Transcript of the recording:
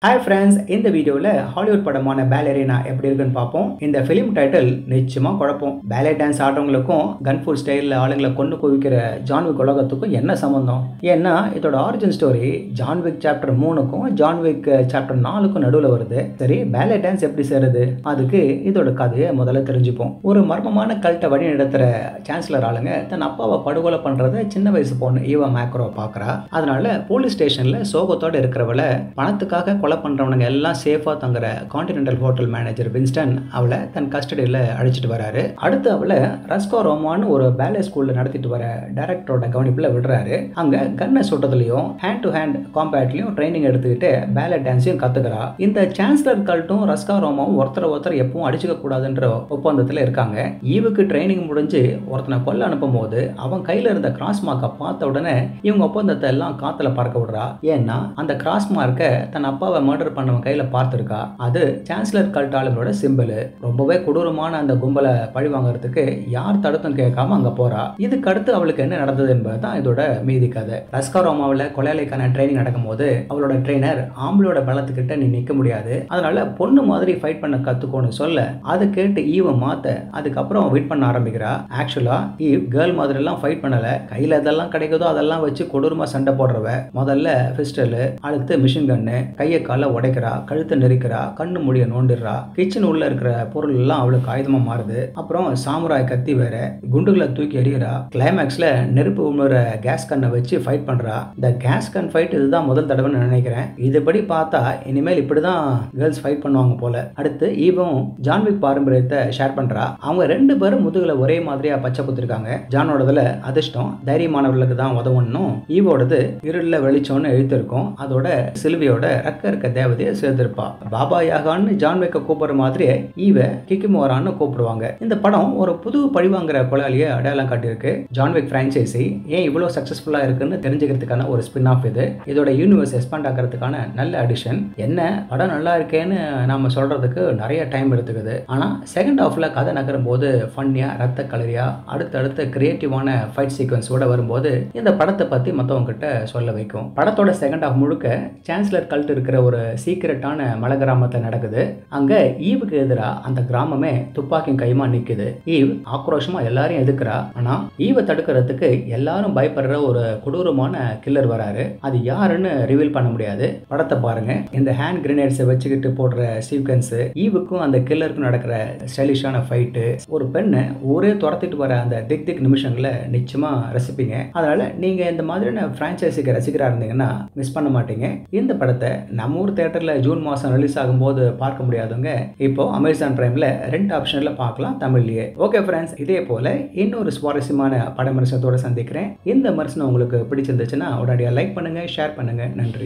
Hi friends, இந்த வீடியோவில் Hollywood படமான பேலரினா எப்படி இருக்குன்னு பார்ப்போம். இந்த ஃபிலிம் டைட்டில் நிச்சயமாக குழப்பம். பேலே டான்ஸ் ஆடுறவங்களுக்கும் கன்ஃபூட் ஸ்டைலில் ஆளுங்களை கொண்டு குவிக்கிற ஜான்விக் உலகத்துக்கும் என்ன சம்மந்தம்? ஏன்னா இதோட ஆரிஜின் ஸ்டோரி ஜான்விக் சாப்டர் 3க்கும் ஜான்விக் சாப்டர் 4க்கும் நடுவில் வருது. சரி, பேலே டான்ஸ் எப்படி சேருது? அதுக்கு இதோட கதையை முதல்ல தெரிஞ்சுப்போம். ஒரு மர்மமான கல்ட்டை வழி நடத்துகிற சான்சலர் ஆளுங்க தன் அப்பாவை படுகொலை பண்ணுறத சின்ன வயசு பொண்ணு ஈவா மேக்ரோ பார்க்குறா. அதனால போலீஸ் ஸ்டேஷனில் சோகத்தோடு இருக்கிறவளை பணத்துக்காக கொலை பண்றவனுங்க எல்லாம் சேஃபா தங்குற கான்டினென்டல் ஹோட்டல் மேனேஜர் வின்ஸ்டன் அவளை தன் கஸ்டடியில் அழைச்சிட்டு வராரு. அடுத்து அவளை ரஸ்கோ ரோமான்னு ஒரு பேலே ஸ்கூல்ல நடத்திட்டு வர டைரக்டரோட கவனிப்புல விடுறாரு. அங்க கன்னை சுட்டதுலயும் ஹேண்ட் டு ஹேண்ட் காம்பேட்லயும் ட்ரைனிங் எடுத்துக்கிட்டு பேலே டான்ஸையும் கத்துக்கிறா. இந்த சான்சலர் கல்ட்டும் ரஸ்கோ ரோமாவும் ஒருத்தர் எப்பவும் அடிச்சுக்க கூடாதுன்ற ஒப்பந்தத்துல இருக்காங்க. ஈவுக்கு ட்ரைனிங் முடிஞ்சு ஒருத்தனை கொல்ல அனுப்பும் போது அவன் கையில இருந்த கிராஸ் மார்க்கை பார்த்த உடனே இவங்க ஒப்பந்தத்தை எல்லாம் காத்துல பறக்க விடுறா. ஏன்னா அந்த கிராஸ் மார்க்கை தன் அப்பாவை மர்டர் பண்ணவன் கையில பார்த்திருக்கா. அது சான்சலர் கல்ட் ஆளுங்களோட சிம்பிள். ரொம்பவே கொடூரமான அந்த கும்பலை பழி வாங்கறதுக்கு யார் தடுத்தும் கேட்காம அங்க போறா. இதுக்கு அடுத்து அவளுக்கு என்ன நடந்தது என்பதுதான் இதோட மீதி கதை. ரஸ்கோ ரோமாவில் கொலைக்கான ட்ரைனிங் நடக்கும் போது அவளோட ட்ரெயினர் ஆம்பளோட பலத்துக்கிட்ட நீ நிக்க முடியாது, அதனால பொண்ணு மாதிரி ஃபைட் பண்ண கத்துக்கோன்னு சொல்ல அதை கேட்டு ஈவ மாத்த அதுக்கப்புறம் வெயிட் பண்ண ஆரம்பிக்கிறா. ஆக்சுவலா ஈவ் கேர்ள் மாதிரி எல்லாம் ஃபைட் பண்ணல. கையில எதெல்லாம் கிடைக்குதோ அதெல்லாம் வச்சு கொடூரமா சண்டை போடுறவ. முதல்ல பிஸ்டல், அடுத்து மிஷின் கன்னு, கையை கால உடைக்கிறா, கழுத்தை நெரிக்கிறா, கண்ணு முடிய நோண்டிடுறா. கிச்சன் உள்ள இருக்கிற பொருள் எல்லாம் அவளுக்கு ஆயுதமா மாறுது. அப்புறம் சாமுராய் கத்தி வேற, குண்டுகளை தூக்கி எறிகிறா. கிளைமேக்ஸ்ல நெருப்பு உண்ணுற கேஸ் கண்ணை வச்சு ஃபைட் பண்றா. இந்த கேஸ் கன் ஃபைட் இதுதான் முதல் தடவைன்னு நினைக்கிறேன். இதுபடி பார்த்தா இனிமேல் இப்படிதான் கேர்ள்ஸ் ஃபைட் பண்ணுவாங்க போல. அடுத்து ஈவும் ஜான்விக் பாரம்பரியத்தை ஷேர் பண்றா. அவங்க ரெண்டு பேரும் முதுகுல ஒரே மாதிரியா பச்சை குத்திருக்காங்க. ஜானோடதுல அதிர்ஷ்டம் தைரியமானவர்களுக்கு தான் உதவணும், ஈவோடது இருள வெளிச்சம்னு எழுத்திருக்கும். அதோட சில்வியோட ரக்க இருக்க தேவதையை சேர்த்திருப்பா. பாபா யாகான்னு ஜான்விக்க கூப்பிடுற மாதிரி ஈவ கிக்கிமோரான்னு கூப்பிடுவாங்க. இந்த படம் ஒரு புது பழிவாங்கிற கொலையாளியை அடையாளம் காட்டியிருக்கு. ஜான்விக் பிரான்சைசி ஏன் இவ்வளவு சக்சஸ்ஃபுல்லா இருக்குன்னு தெரிஞ்சுக்கிறதுக்கான ஒரு ஸ்பின் ஆஃப் இது. இதோட யூனிவர்ஸ் எக்ஸ்பாண்ட் ஆகிறதுக்கான நல்ல அடிஷன். என்ன படம் நல்லா இருக்கேன்னு நாம சொல்றதுக்கு நிறைய டைம் எடுத்துக்குது. ஆனா செகண்ட் ஹாஃப்ல கதை நகரும் போது ஃபன்னியா, ரத்த கலரியா, அடுத்தடுத்த கிரியேட்டிவான ஃபைட் சீக்வன்ஸோட வரும்போது இந்த படத்தை பத்தி மற்றவங்க கிட்ட சொல்ல வைக்கும். படத்தோட செகண்ட் ஹாஃப் முழுக்க சான்சலர் கல்ட் இருக்கிற ஒரு சீக்கிரட்டான மலை கிராமத்தை நடக்குது. அங்க ஈவுக்கு எதிரா அந்த கிராமமே துப்பாக்கி கைமா நிக்குது. ஈவ் ஆக்ரோஷமா எல்லாரையும் எதிர்க்கிறா. ஆனா ஈவை தடுக்கிறதுக்கு எல்லாரும் பயப்படுற ஒரு கொடூரமான கில்லர் வராரு. அது யாருன்னு ரிவீல் பண்ண முடியாது. படத்தை பாருங்க. இந்த ஹேண்ட் கிரனேட்ஸை வச்சுக்கிட்டு போடுற சீக்வன்ஸ், ஈவுக்கும் அந்த கில்லருக்கும் நடக்கிற ஸ்டைலிஷான ஃபைட்டு, ஒரு பெண்ணை ஊரே துரத்திட்டு வர அந்த திக் நிமிஷங்களை நிச்சயமா ரசிப்பீங்க. அதனால நீங்க இந்த மாதிரியான பிரான்சைஸிக்கு ரசிகரா இருந்தீங்கன்னா மிஸ் பண்ண மாட்டீங்க. இந்த படத்தை நம்ம ஊர் தியேட்டர்ல ஜூன் மாசம் ரிலீஸ் ஆகும்போது பார்க்க முடியாதுங்க. இப்போ அமேசான் பிரைம்ல 2 ஆப்ஷன்ல பார்க்கலாம் தமிழ்லயே. ஓகே ஃப்ரெண்ட்ஸ், இதே போல இன்னொரு சுவாரஸ்யமான பட விமர்சனத்தோட சந்திக்கிறேன். இந்த விமர்சனம் உங்களுக்கு பிடிச்சிருந்துச்சுன்னா உடனடியாக லைக் பண்ணுங்க, ஷேர் பண்ணுங்க. நன்றி.